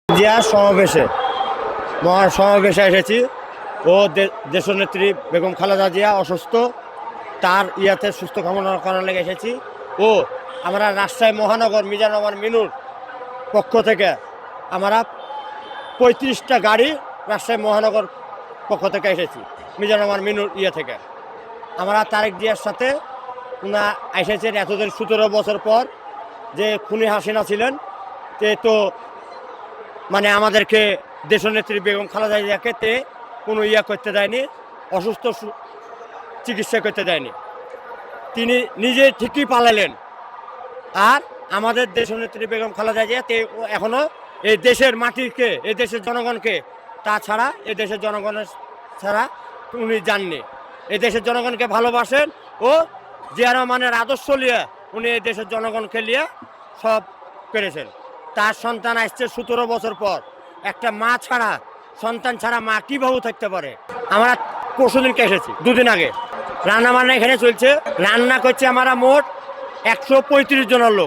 জিয়া সমাবেশে মহাসমাবেশে এসেছি। ও দেশনেত্রী বেগম খালেদা জিয়া অসুস্থ, তার ইয়াতে সুস্থ কামনা করার লেগে এসেছি। ও আমরা রাজশাহী মহানগর মিজানুর মিনুর পক্ষ থেকে আমরা 35টা গাড়ি রাজশাহী মহানগর পক্ষ থেকে এসেছি, মিজানুর মিনুর ইয়ে থেকে। আমরা তারেক জিয়ার সাথে উনা এসেছেন এতদিন 17 বছর পর, যে খুনি হাসিনা ছিলেন তো মানে আমাদেরকে দেশনেত্রী বেগম খালেদা জিয়াকে কোনো ইয়া করতে দেয়নি, অসুস্থ চিকিৎসা করতে দেয়নি। তিনি নিজে ঠিকই পালালেন। আর আমাদের দেশনেত্রী বেগম খালেদা জিয়া এখনো এই দেশের মাটিকে, এই দেশের জনগণকে, তাছাড়া এই দেশের জনগণের ছাড়া উনি যাননি। এই দেশের জনগণকে ভালোবাসেন ও জিয়া রহমানের আদর্শ নিয়ে উনি এই দেশের জনগণকে নিয়ে সব করেছেন। তার সন্তান আসছে 17 বছর পর। একটা মা ছাড়া, সন্তান ছাড়া মা কীভাবে থাকতে পারে? আমরা পরশুদিনকে এসেছি, 2 দিন আগে। রান্না বান্না এখানে চলছে, রান্না করছে আমরা মোট 135 জনের লোক।